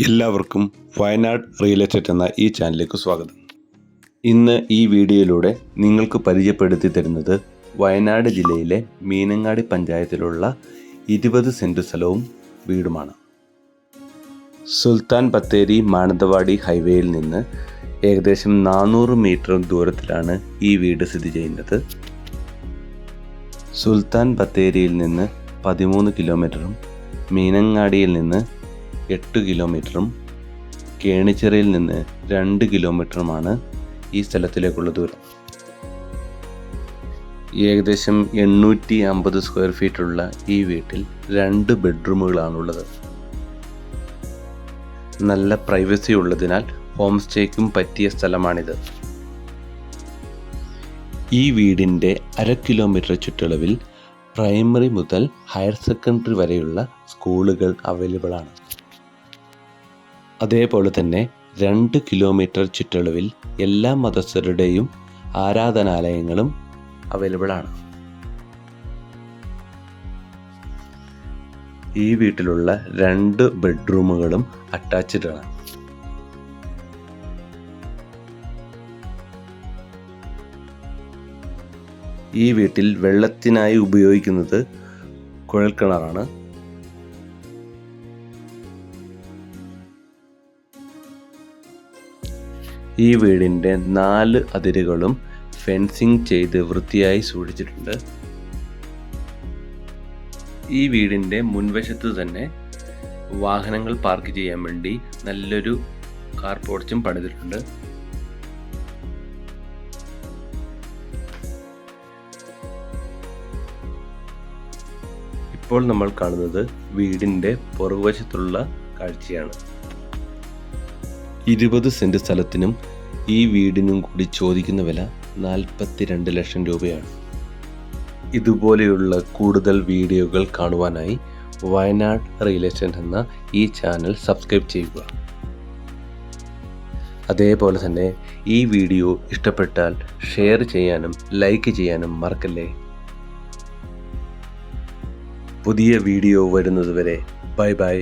എല്ലാവർക്കും Wayanad real estate എന്ന ഈ ചാനലിലേക്ക് സ്വാഗതം. ഇന്ന് ഈ വീഡിയോയിലൂടെ നിങ്ങൾക്ക് പരിചയപ്പെടുത്തി തരുന്നത് വയനാട് ജില്ലയിലെ മീനങ്ങാടി പഞ്ചായത്തിലുള്ള 20 സെൻറ് സ്ഥലവും വീടുമാണ്. സുൽത്താൻ ബത്തേരി മാനന്തവാടി ഹൈവേയിൽ നിന്ന് ഏകദേശം 400 മീറ്റർ ദൂരത്തിലാണ് ഈ വീട് സ്ഥിതി ചെയ്യുന്നത്. സുൽത്താൻ ബത്തേരിയിൽ നിന്ന് 13 കിലോമീറ്ററും മീനങ്ങാടിയിൽ നിന്ന് 8 കിലോമീറ്ററും കേണിച്ചിറയിൽ നിന്ന് 2 കിലോമീറ്ററുമാണ് ഈ സ്ഥലത്തിലേക്കുള്ള ദൂരം. ഏകദേശം 850 സ്ക്വയർ ഫീറ്റുള്ള ഈ വീട്ടിൽ 2 ബെഡ്റൂമുകളാണുള്ളത്. നല്ല പ്രൈവസി ഉള്ളതിനാൽ ഹോം സ്റ്റേക്കും പറ്റിയ സ്ഥലമാണിത്. ഈ വീടിൻ്റെ 1/2 കിലോമീറ്റർ ചുറ്റളവിൽ പ്രൈമറി മുതൽ ഹയർ സെക്കൻഡറി വരെയുള്ള സ്കൂളുകൾ അവൈലബിൾ ആണ്. അതേപോലെ തന്നെ 2 കിലോമീറ്റർ ചുറ്റളവിൽ എല്ലാ മതസ്ഥരുടെയും ആരാധനാലയങ്ങളും അവൈലബിൾ ആണ്. ഈ വീട്ടിലുള്ള 2 ബെഡ്റൂമുകളും അറ്റാച്ച്ഡ് ആണ്. ഈ വീട്ടിൽ വെള്ളത്തിനായി ഉപയോഗിക്കുന്നത് കുഴൽക്കിണറാണ്. ഈ വീടിൻ്റെ 4 അതിരുകളും ഫെൻസിങ് ചെയ്ത് വൃത്തിയായി സൂക്ഷിച്ചിട്ടുണ്ട്. ഈ വീടിൻ്റെ മുൻവശത്ത് തന്നെ വാഹനങ്ങൾ പാർക്ക് ചെയ്യാൻ വേണ്ടി നല്ലൊരു കാർ പോർച്ചും പണിതിട്ടുണ്ട്. ഇപ്പോൾ നമ്മൾ കാണുന്നത് വീടിൻ്റെ പുറകുവശത്തുള്ള കാഴ്ചയാണ്. 20 സെൻറ് സ്ഥലത്തിനും ഈ വീടിനും കൂടി ചോദിക്കുന്ന വില 42 ലക്ഷം രൂപയാണ്. ഇതുപോലെയുള്ള കൂടുതൽ വീഡിയോകൾ കാണുവാനായി വയനാട് റിയൽ എസ്റ്റേറ്റ് എന്ന ഈ ചാനൽ സബ്സ്ക്രൈബ് ചെയ്യുക. അതേപോലെ തന്നെ ഈ വീഡിയോ ഇഷ്ടപ്പെട്ടാൽ ഷെയർ ചെയ്യാനും ലൈക്ക് ചെയ്യാനും മറക്കല്ലേ. പുതിയ വീഡിയോ വരുന്നതുവരെ ബൈ ബൈ.